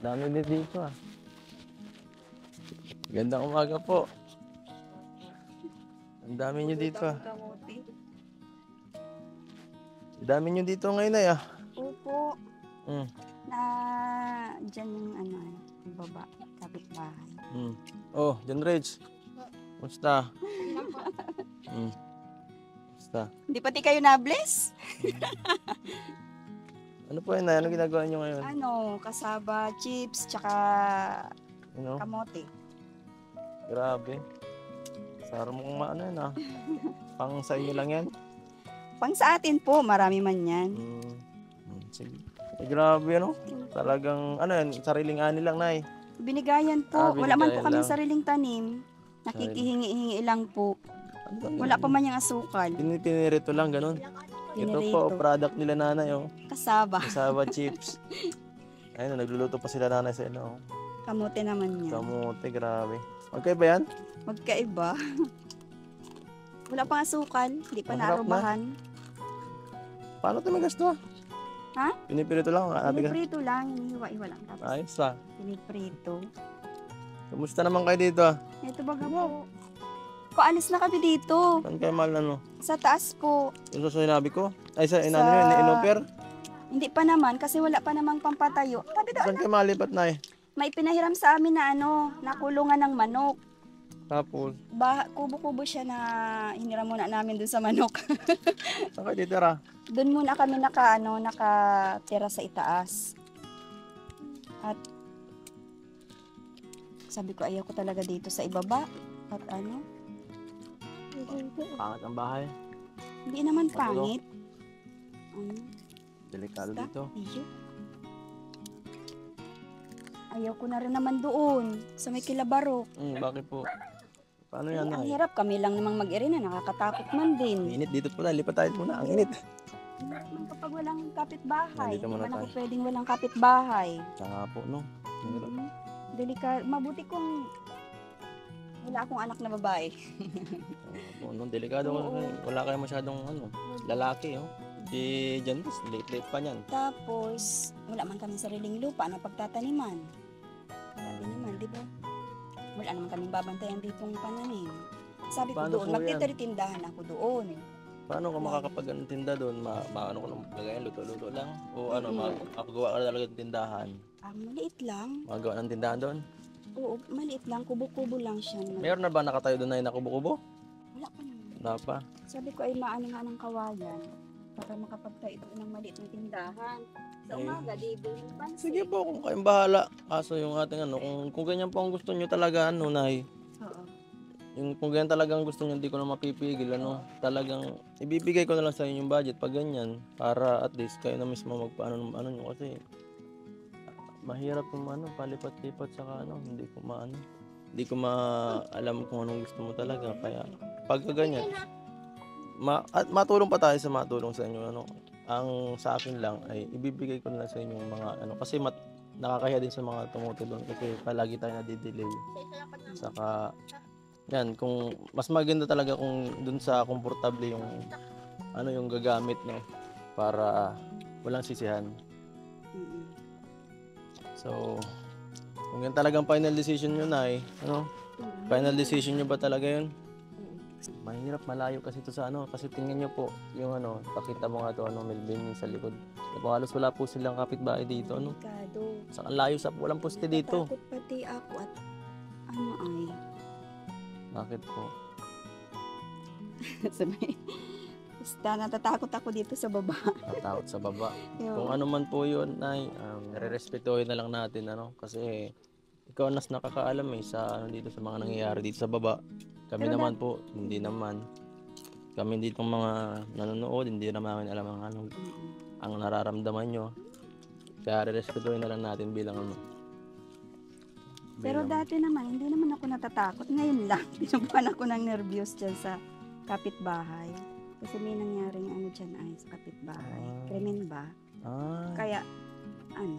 Dami din dito ah. Gandang umaga po. Ang dami nyo dito ah. Ang dami nyo dito ngayon ay ah. Opo. Mm. Na dyan yung ano, yung baba, kapitbahay. Oh, John Rich. Kumusta? Kumusta? Hindi pati kayo na-bless? Ano po yun? Ano ginagawa nyo ngayon? Ano, kasaba, chips, tsaka Ano? kamote. Grabe. Saro mo kung maano yun ah. Pang sa inyo lang yan? Pang sa atin po, marami man yan. Sige. Grabe ano? Talagang ano yan, sariling ani lang na eh. Binigayan po. Wala man po Binigayan kami lang. sariling tanim. Nakikihingi-hingi lang po. Wala pa man yung asukal. Pinirito lang, ganun. Ito po, product nila nanay oh. Kasaba. Kasaba chips. Ayun, nagluluto pa sila nanay sa ino. Kamote naman yan. Kamote, grabe. Okay ba yan? Magkaiba. Wala pang asukal. Hindi pa Masarap naarubahan. Paano ito may gasto? Ha? Pinipirito lang. Piniprito lang. Hinihiwa-hiwa lang. Tapos Ayos ah. piniprito. Kumusta naman kayo dito ah? Ito baga po. Paalis na kami dito. Saan kayo mahal ano? Sa taas po. Yung sa sinabi ko? Ay sa inano yun, inoper? Hindi pa naman kasi wala pa namang pampatayo. Sabi doon, Saan kayo malipat na eh? may pinahiram sa amin na ano, nakulungan ng manok. Tapos, Kubo-kubo siya na hiniram muna namin dun sa manok. saan kayo titira? Doon muna kami nakatira sa itaas. At sabi ko ayaw ko talaga dito sa ibaba. At ano, Pangat ang bahay. hindi naman pangit. Delikado Basta, dito. iyo. Ayaw ko na rin naman doon sa may Kilabarok. Bakit po? Paano yan Ang ay? hirap, kami lang namang mag-irina, nakakatakot man Ang din. init dito pala, lipat tayo muna. Ang init. Kapag walang kapitbahay, Nandito hindi muna man ako tayo. pwedeng walang kapitbahay. Tsaka po, no? Ang hirap. Delikado, mabuti kung wala akong anak na babae. Po, no? Delikado. Wala kayo masyadong ano, lalaki, oh. Si Jan, late pa niyan. Tapos, wala man kami sariling lupa na pagtataniman. Wala din naman, di ba? Wala naman kaming babantayan ditong pananim. Sabi ko Paano doon, po yan? magtitiritindahan ako doon. Paano ka makakapag-tinda doon? Maano ko ng lagayan, luto-luto lang? O ano, makagawa ka talaga ng tindahan? Maliit lang. Magawa ng tindahan doon? Oo, maliit lang. Kubo-kubo lang siya. Meron na ba nakatayo doon na yung nakubo-kubo? Wala pa naman. Wala pa. Sabi ko ay maano nga ng kawayan para makapagtayo doon ng maliit na tindahan. Sa umaga, di bilhin pansin. Sige po, kung kayong bahala. Kaso yung ating ano, kung ganyan po ang gusto nyo talaga, ano, Nay, Oo. kung ganyan talagang gusto nyo, hindi ko na mapipigil, ano, talagang ibibigay ko na lang sa inyo yung budget pag ganyan, para at least kayo na mismo magpaano ano nyo, kasi mahirap yung ano, palipat-lipat saka ano, hindi ko alam kung anong gusto mo talaga, kaya pag ganyan, at matulong pa tayo sa matulong sa inyo, ano. Ang sa akin lang ay ibibigay ko na sa inyo yung mga ano, kasi nakakahiya din sa mga tumutulong kasi palagi tayo nadidelay. Saka yan, kung mas maganda talaga kung dun sa komportable yung ano yung gagamit, no, para walang sisihan. So kung yan talagang final decision nyo na ano, final decision nyo ba talaga yun? Mahirap, malayo kasi ito sa ano, kasi tingnan nyo po yung ano, pakita mo nga ito, ano, Melvin sa likod. Halos wala po silang kapitbahay dito, ano. Delikado. Sa layo sa walang poste dito. Natatakot pati ako at ano ay. Bakit po? Basta natatakot ako dito sa baba. Natakot sa baba. Yo. Kung ano man po yun, ay nire-respetuhin na lang natin, ano, kasi ikaw nas nakakaalam sa ano dito sa mga nangyayari dito sa baba. Kami Pero naman po, hindi naman. Kami dito mga nanonood, hindi naman namin alam ang ano, ang nararamdaman nyo. Kaya re-respetuhin na lang natin bilang ano. Pero dati naman, hindi naman ako natatakot. Ngayon lang, tinubuan ako ng nervyos dyan sa kapitbahay. Kasi may nangyaring ano dyan ay sa kapitbahay. Krimen ba? Kaya, ano,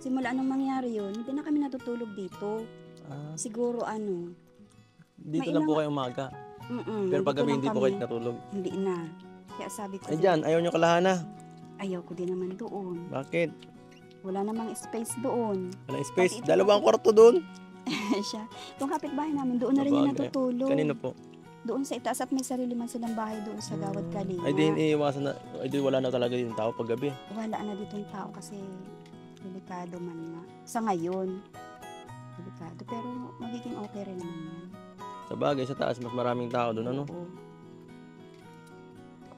simula nung mangyari yun, hindi na kami natutulog dito. Siguro ano. Dito na po kayo umaga. Pero pag gabi hindi po kayo natulog. Hindi na. Kaya sabi ko, Ay dyan, ayaw nyo kalahana. ayaw ko din naman doon. Bakit? Wala namang space doon. Walang space. Pati ito Dalawang kwarto doon. Siya. Yung kapitbahay namin, doon na rin yung Sabagay. natutulog. Kanino po? Doon sa itaas at may sarili man silang bahay doon sa Gawad Kalinga. Ay di iniiwasan na. Ay di wala na talaga yung tao pag gabi. Wala na ditong tao kasi delikado man na. Sa ngayon, delikado. Pero magiging okay rin naman yan. Sa bagay, sa taas mas maraming tao doon ano. Oo.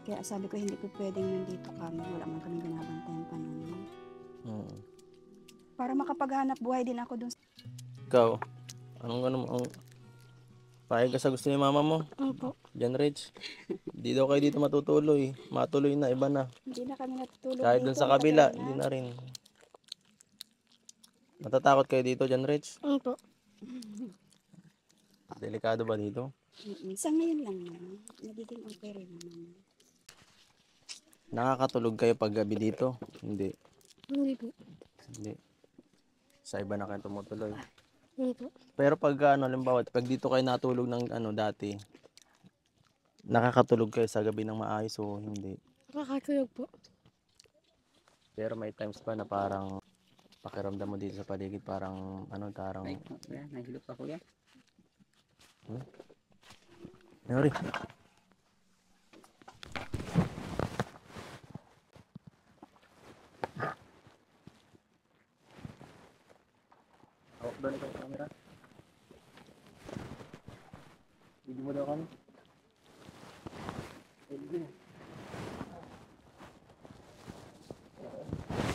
Kaya sabi ko, hindi ko pwedeng nandito kami. Wala man kami binabantayan pa nun. Hmm. Para makapaghanap buhay din ako doon. Ikaw, ang payag ka sa gusto ni mama mo? Opo. Jan Rich. Di daw kayo dito matutuloy. Matuloy na, iba na. Hindi na kami natutulog Kahit dito. dun sa kabila, matagal hindi na rin. Natatakot kayo dito, Jan Rich? Opo. Delikado ba dito? Sa ngayon lang naman. Nagiging okay rin naman. Nakakatulog kayo pag gabi dito? Hindi. Hindi po. Hindi. Sa iba na kayo tumutuloy. Hindi po. Pero pag halimbawa, pag dito kayo natulog ng dati, nakakatulog kayo sa gabi ng maayos o hindi? Nakakatulog po. Pero may times pa na parang pakiramdam mo dito sa paligid parang parang Nahilot pa kuya. Nari. Hawak doon itong camera. Video mo daw kami.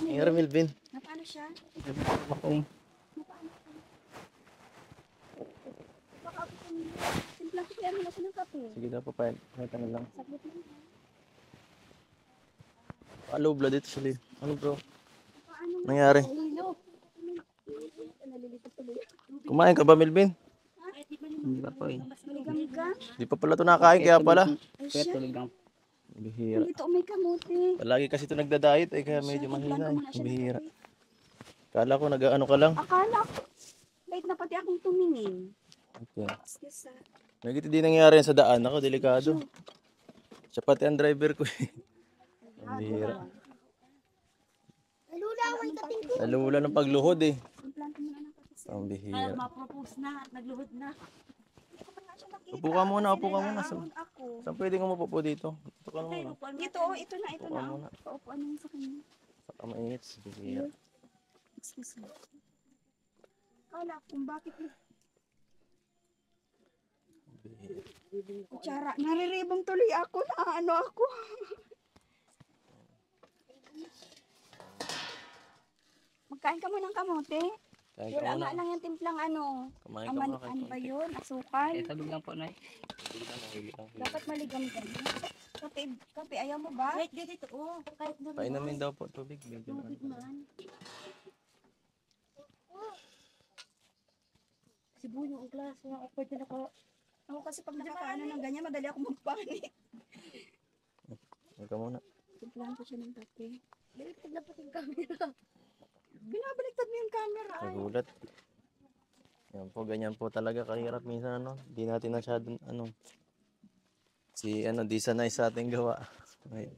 Ingara Melvin. Napano siya? Makum. Baka ako simplang kupian mo na siya ng kape. Sige daw pa na lang. Saglit lang. Low blood ito siya. Ano bro? Paano mo? Nangyari? Lilo. Nalilito tuloy. Kumain ka ba Melvin? Hindi pa po eh. Maligam ka? Di pa pala ito nakain kaya pala. Ay Kaya siya. tulog lang. Bihira. Dito may kamuti. Palagi kasi ito nagda-diet kaya medyo mahina Bihira. Kala ko nag-ano ka lang. Akala ko. Late na pati akong tumingin. Okay. Yes, May giti di nangyari yan sa daan. Ako, delikado. Siya pati ang driver ko eh. Ang bihira. Nalula ng pagluhod eh. Ang bihira. Ma-propose na at nagluhod na. Upo ka muna, upo ka muna. Ako. Saan pwede ka mapupo dito? Ito ka muna. Ito, ito na, ito Upo ka na. muna. Paupuan mo sa kanya. Saka mainit. Bihira. Excuse me. Kala kung bakit Bihira. kutsara. Nariribong tuloy ako na ano ako. Magkain ka mo ng kamote. Kain ka Wala muna. nga lang yung timplang ano. Kumain ka muna. Ano ba yun? Asukal. Eh, tulog lang po na eh. Dapat maligam ka. Kape, kape, ayaw mo ba? Kahit dito, oh. Kahit na Painamin daw po tubig. Medyo na. Sibuyo ang klase. Awkward na ako. Ako kasi pag nakakaano ng ganyan, madali ako magpanik. Kain ka muna. Timplahan ko siya ng kape. Baliktad na pati yung camera. Binabaliktad mo yung camera. Ay. Nagulat. Yan po, ganyan po talaga kahirap minsan Di natin masyadong di sanay sa ating gawa. Ay,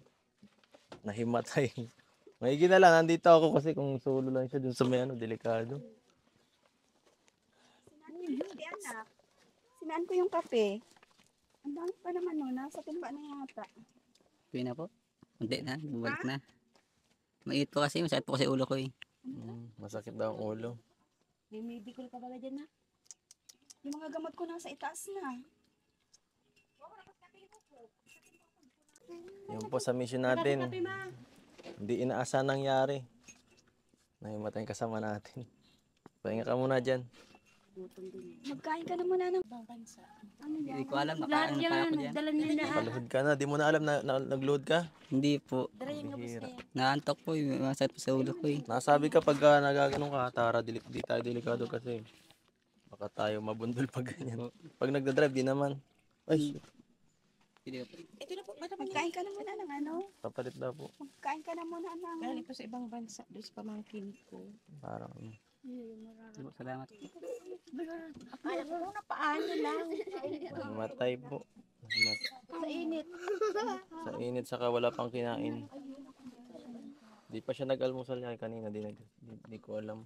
nahimatay. Maigi na lang, nandito ako kasi kung solo lang siya dun sa may delikado. Hindi anak. Sinaan ko yung kape. Ang dami pa naman nasa timba na yata. Tuwi na po. Hindi na. Bumalik na. Mainit po kasi. Masakit po kasi ulo ko eh. Masakit daw ang ulo. May bigol ka ba dyan na? Yung mga gamot ko nasa itaas na. Yun po sa mission natin. Hindi inaasahan nangyari. Nahimatay kasama natin. Pahinga ka muna dyan. Magkain ka na muna ng bansa. Ano Hindi yan? ko alam. Nakaano pa ako dyan. Paluhod ka na. Di mo na alam na nagluhod ka? Hindi po. Bihira. Naantok po eh. Masakit po sa ulo ko eh. Nasabi ka pag nagaganong ka, Tara, di tayo delikado kasi. Baka tayo mabundol pag ganyan. Pag nagdadrive, di naman. Ay, Hindi po. Ito na po. Magkain ka na muna ng ano? papalit daw po. Magkain ka na muna ng... Galing po sa ibang bansa, doon sa pamangkin ko. Parang, Hindi po. Salamat. Akala ko na paano lang. namatay po. Sa init. Sa init, saka wala pang kinain. Di pa siya nag-almusal niya kanina, di ko alam.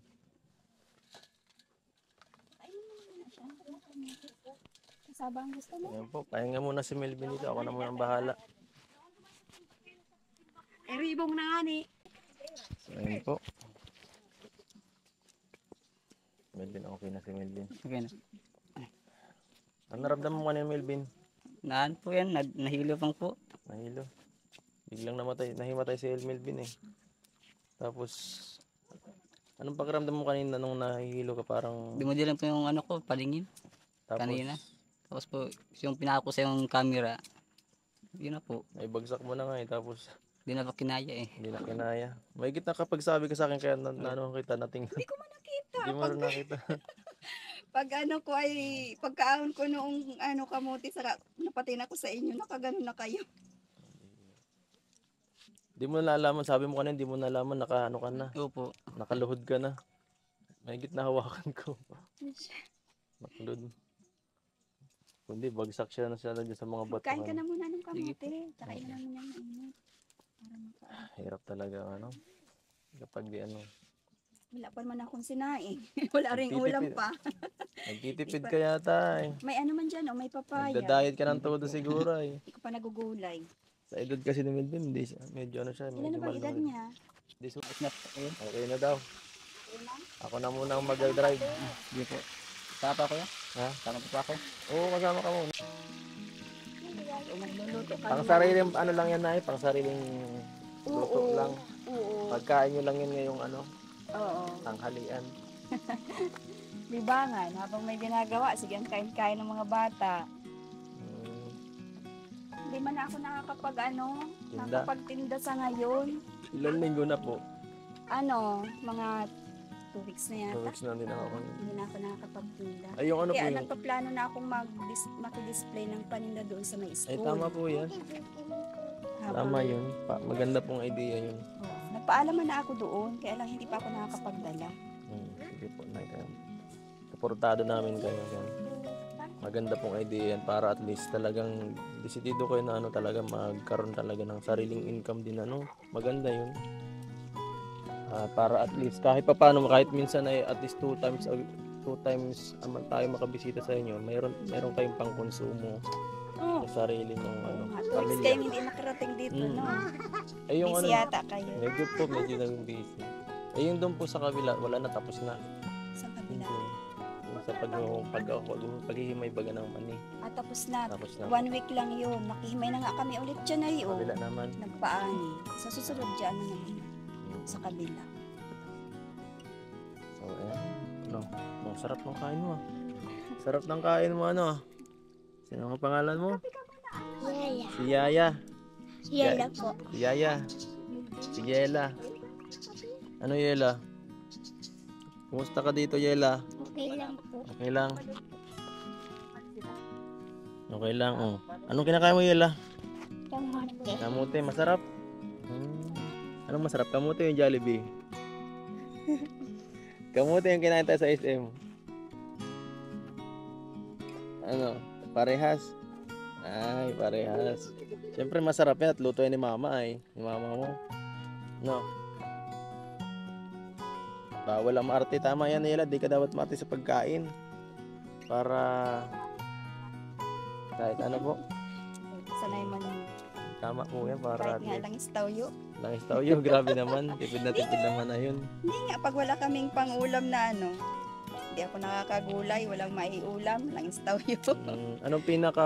Kasabang gusto mo? Ayan po, pahinga muna si Melvin dito. Ako na muna ang bahala. Ribong na nga ni. So, ayan po. Melvin, okay na si Melvin. Okay na. Ano naramdaman mo kanina, Melvin? Naan po yan, nahilo pang po. Nahilo. Biglang nahimatay si Melvin eh. Tapos, anong pakiramdam mo kanina nung nahihilo ka parang... Dumudi lang po yung ano ko, palingin. Tapos, Kanina. Tapos po, yung pinako sa yung camera, yun na po. ay bagsak mo na nga eh. Tapos, Di na pa kinaya eh. hindi na kinaya. Mahigit na kapag sabi ka sa akin kaya ano kita nating... Hindi ko man nakita. Hindi mo rin nakita. Pag ano ko ay, pagkaahon ko noong ano kamuti, napatin ako sa inyo, nakaganon na kayo. Hindi mo nalaman, sabi mo kanina, hindi mo nalaman, nakaano ka na. Opo. Nakaluhod ka na. Mahigit na hawakan ko. Nakaluhod. Kundi bagsak siya na siya dyan sa mga bato. Kain ka na muna ng Sige kamuti. Tsaka ilan mo nang mainit. Para Hirap talaga ano. Kapag di ano. wala pa naman akong sinaing. Wala ring Nagtitipid. ulam pa. Nagtitipid ka yata eh. May ano man dyan, may papaya. Nagda-diet ka ng todo siguro eh. Hindi ko pa nagugulay. Sa edad kasi ni Melvin, hindi siya. Medyo ano siya. Ilan Medyo na bang edad maluhod. niya? Di su- Ayos na po. Ayun. Okay na daw. Ako na muna ang mag-drive. Sige po. Sama pa ako yan? Ha? Sama pa ako? Oo, kasama ka muna. O magluluto ka Pang na. sariling ano lang yan na pang sariling luto Oo. lang. Oo. Pagkain nyo lang yan ngayong ano, Oo. tanghalian. Libangan. Habang may ginagawa, sige ang kain-kain ng mga bata. Hmm, Hindi man ako nakakapag Tinda. nakakapagtinda sa ngayon. ilan linggo na po? Mga 2 weeks na 2 yata. weeks na din ako. Hindi na ako nakakapagtinda. Ay, yung ano po Kaya yung... nagpaplano na akong mag-display ng paninda doon sa may school. Ay, tama po yan. Tama yun. Maganda pong idea yun. Oo. Nagpaalaman na ako doon, kaya lang hindi pa ako nakakapagdala. Sige po. Suportado namin kayo. Yan. Maganda pong idea yan para at least talagang desidido kayo na ano talaga magkaroon talaga ng sariling income din ano. Maganda yun. Para at least kahit papaano kahit minsan ay at least 2 times naman tayo makabisita sa inyo, meron kayong pangkonsumo Oo. sa sarili ng ano, Mga 2 weeks kayo hindi nakarating dito, Mm. no? Ay yung Busy ano, yata kayo. medyo naging busy. Ay yung doon po sa kabila, wala na, tapos na. Sa kabila. Yung sa paghihimay baga ng mani, Tapos na. tapos na. 1 week lang yun. Nakihimay na nga kami ulit dyan ay Kabila naman. Nagpaani. Sa susunod dyan na naman. Sa kabila. So, ayan. Ano? Ang sarap ng kain mo. Sarap ng kain mo, ano? Sino ang pangalan mo? Yaya. Si Yaya. Yaya po. Si Yaya. Si Yela. Ano Yela? Kumusta ka dito, Yela? Okay lang po. Okay lang. Okay lang, oh. Anong kinakain mo, Yela? Kamote. Kamote, masarap. Anong masarap? Kamote yung Jollibee? Kamote yung kinain tayo sa SM. Ano? Parehas? Ay, parehas. Siyempre masarap yan at luto yan ni mama ay. Ni mama mo. No? Bawal ang maarte. Tama yan, Nela. Di ka dapat maarte sa pagkain. Para kahit ano po. Sanay man yun. Tama po yan para Kahit nga lang istawyo. lang istawyo. Grabe naman. Tipid naman na yun. Hindi nga, pag wala kaming pangulam na hindi ako nakakagulay, walang maiulam, lang istawyo. Anong pinaka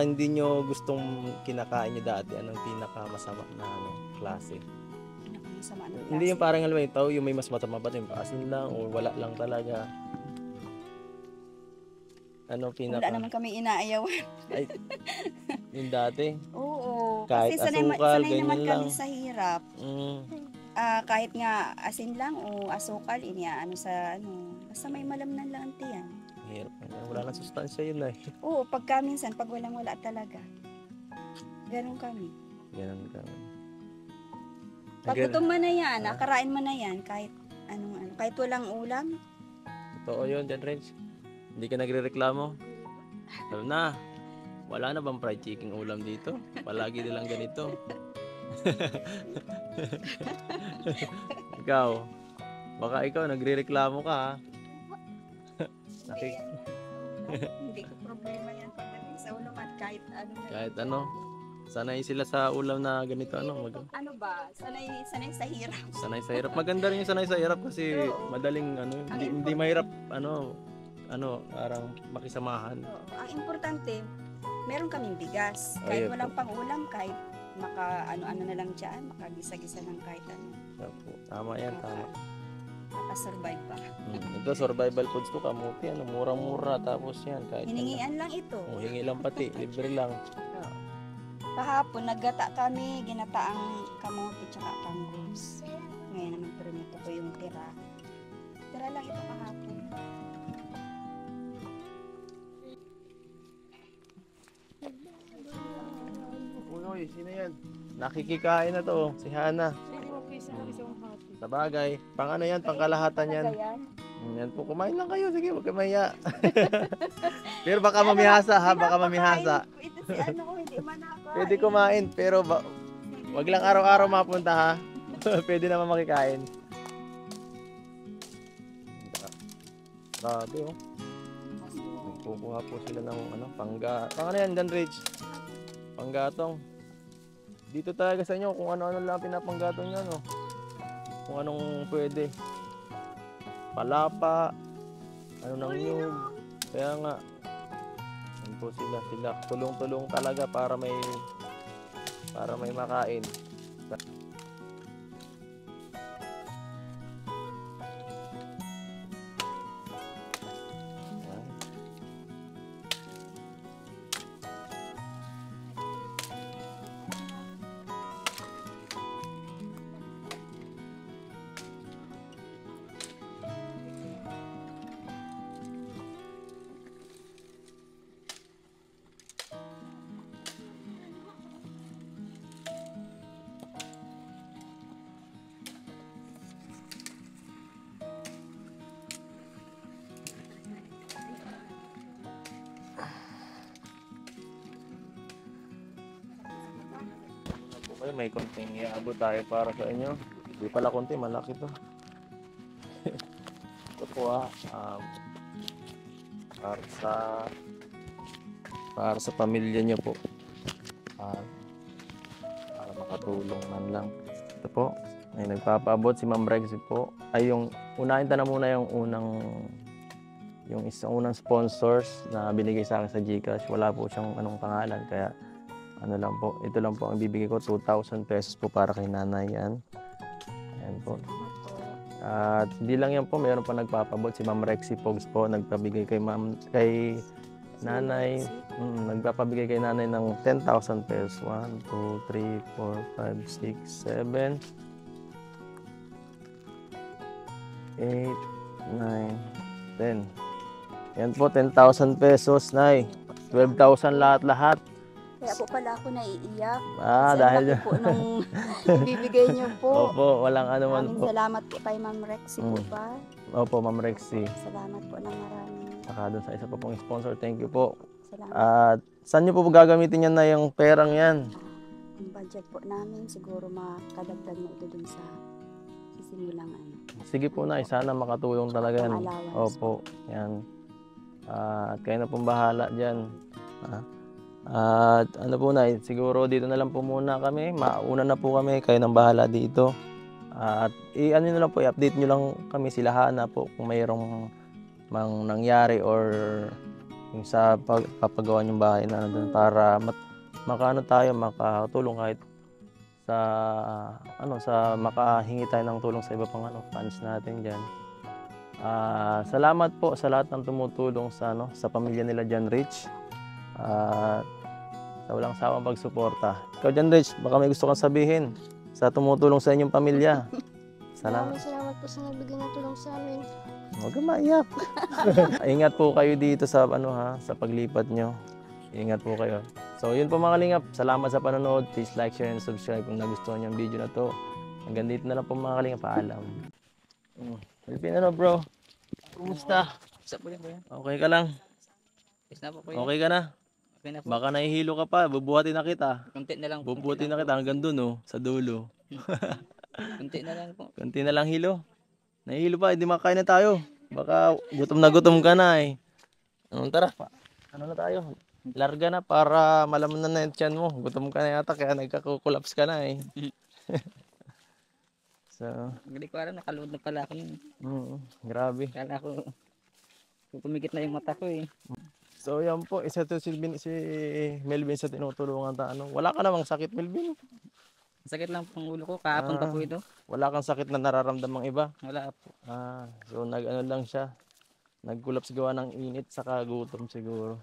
hindi nyo gustong kinakain nyo dati? Anong pinaka masama na klase? Pinakamasama ng Hindi yung klase. parang alam mo yung tao, yung may mas matama ba yung paasin lang o wala lang talaga? Ano Wala pinaka? naman kami inaayawan. Ay, yung dati? Oo. Kahit Kasi sanay, asukal, sanay naman ganyan kami lang. sa hirap. Kahit nga asin lang o asukal, basta may malamnan lang ang tiyan. Hirap. Wala nang sustansya yun eh. Oo, minsan, pag walang wala talaga. Ganun kami. Ganun ka. Pag gutom mo na yan, nakarain mo na yan, kahit kahit walang ulam, Totoo yun, Jan Renz. Hindi ka nagre-reklamo. Alam na, wala na bang fried chicken ulam dito? Palagi nilang ganito. Ikaw, baka ikaw nagrereklamo ka ha. Nakik- Hindi ko problema yan pagdating sa ulam at kahit ano na. Kahit ano, sanay sila sa ulam na ganito Ano ba? Sanay sa hirap. sanay sa hirap. Maganda rin yung sanay sa hirap kasi Oo. madaling hindi mahirap parang makisamahan. Oo. Ang importante, meron kaming bigas. Ay, Kahit walang pang-ulam, kahit ano na lang dyan, makagisa-gisa lang kahit ano. Opo, tama yan, tama. Makasurvive pa. Ito survival foods to, kamuti, murang-mura tapos yan kahit Hiningian lang ito. hingi lang pati, libre lang. Kahapon, naggata kami, ginataang kamote tsaka kanggos. Ngayon naman prinito ko yung tira. Tira lang ito kahapon. Unoy, sino yan? Nakikikain na to, si Hana. Sa bagay, pang ano yan, pang kalahatan yan. Kaya, Yan po, kumain lang kayo, sige, huwag kayo mahiya. Pero baka mamihasa ha, baka mamihasa. ito si ano ko, hindi man ako. Pwede kumain, pero wag lang araw-araw mapunta ha. Pwede naman makikain. Grabe oh. Nagkukuha po sila ng pang ano yan, Dan Rich? Panggatong. Dito talaga sa inyo kung ano-ano lang pinapanggatong nyo, no? Kung anong pwede. Palapa, ano nang nyug. Kaya nga, yan po sila tulong-tulong talaga para may makain. Okay, may konting iabot tayo para sa inyo. Hindi pala konti, malaki to. Ito po para sa pamilya niyo po. Para makatulong man lang. Ito po, may nagpapaabot si Ma'am Rexy po. Ay unahin na muna yung unang sponsors na binigay sa akin sa GCash. Wala po siyang pangalan, kaya lang po, ito lang po ang bibigay ko, 2,000 pesos po para kay nanay yan. Ayan po. At hindi lang yan po, mayroon pa nagpapabot si Ma'am Rexy Pogs po, nagpabigay kay nanay, nagpapabigay kay nanay ng 10,000 pesos. 1, 2, 3, 4, 5, 6, 7, 8, 9, 10. Yan po, 10,000 pesos, Nay. 12,000 lahat-lahat. Kaya po pala ako naiiyak. Dahil po nung bibigay niyo po. Opo, walang anuman Maraming po. salamat po kay Ma'am Rexy po ba? Opo, Ma'am Rexy. Salamat po ng marami. Saka doon sa isa pa pong sponsor, thank you po. Salamat. At saan niyo po gagamitin yan na yung perang yan? Ang budget po namin, siguro makadagdag na ito dun sa sisimulang Sige po na, sana makatulong talaga yan. allowance. Opo, yan. At kayo na pong bahala dyan. At ano po na, siguro dito na lang po muna kami. Mauna na po kami, kayo nang bahala dito. At ano nyo lang po, i-update nyo lang kami sila Hana po kung mayroong nangyari or yung sa papagawa yung bahay na doon para makatulong kahit sa makahingi tayo ng tulong sa iba pang fans natin diyan. Salamat po sa lahat ng tumutulong sa pamilya nila John Rich. Sa walang sawang pagsuporta. Ikaw John Rich, baka may gusto kang sabihin sa tumutulong sa inyong pamilya. Salamat. Salamat po sa nagbigay ng tulong sa amin. Huwag kang maiyak. Ingat po kayo dito sa sa paglipat nyo. Ingat po kayo. So yun po mga kalingap. Salamat sa panonood. Please like, share, and subscribe kung nagustuhan niyo ang video na to. Hanggang dito na lang po mga kalingap. Paalam. Pilipino bro. Kumusta? Isa po din po yan. Okay ka lang? Is na po po yan. Okay ka na? Okay na po. Baka nahihilo ka pa, bubuhatin na kita. Konti na lang. Bubuhatin na kita hanggang dun oh, sa dulo. Konti na lang po. Konti na lang hilo. Nahihilo pa, hindi makain na tayo. Baka gutom ka na eh. Tara, ano na tayo? Larga na para malaman na yung tiyan mo. Gutom ka na yata kaya nagkakukulaps ka na eh. So, Hindi ko alam, nakalood na pala ako nun. grabe. Kala ko, pumikit na yung mata ko eh. So yan po, isa to si Melvin sa tinutulungan ta. Ano. Wala ka namang sakit, Melvin? Sakit lang pang ulo ko, kahapon pa po ito. Wala kang sakit na nararamdamang iba? Wala po. So nag-ano lang siya. Nagkulaps gawa ng init sa kagutom siguro.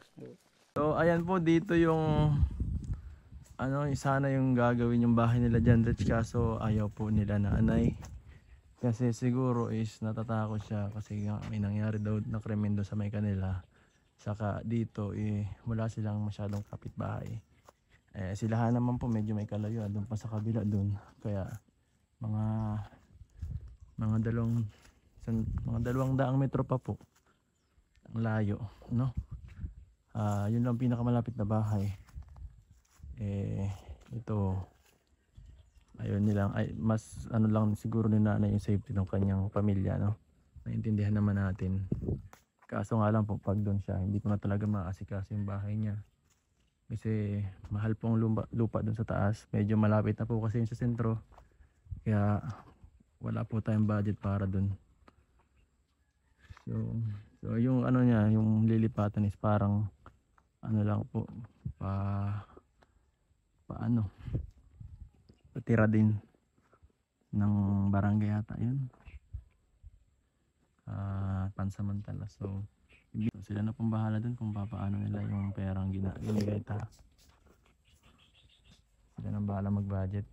So ayan po, dito yung sana yung gagawin yung bahay nila dyan, Rich, kaso ayaw po nila na anay. Kasi siguro is natatakot siya kasi nga may nangyari daw na krimen doon sa may kanila. Saka dito wala silang masyadong kapitbahay. Silahan naman po medyo may kalayo doon pa sa kabila doon. Kaya mga 200 metro pa po ang layo, no? Yun lang pinakamalapit na bahay. Ito ayun nilang mas lang siguro ni nanay yung safety ng kanyang pamilya, no? Naintindihan naman natin. Kaso nga lang po pag doon siya, hindi ko na talaga maasikaso yung bahay niya. Kasi mahal pong lupa doon sa taas. Medyo malapit na po kasi yun sa sentro. Kaya wala po tayong budget para doon. So yung niya, yung lilipatan is parang lang po patira din ng barangay yata yun. Pansamantala. So sila na pong bahala dun kung paano nila yung perang ginigay ta. Sila na bahala mag budget.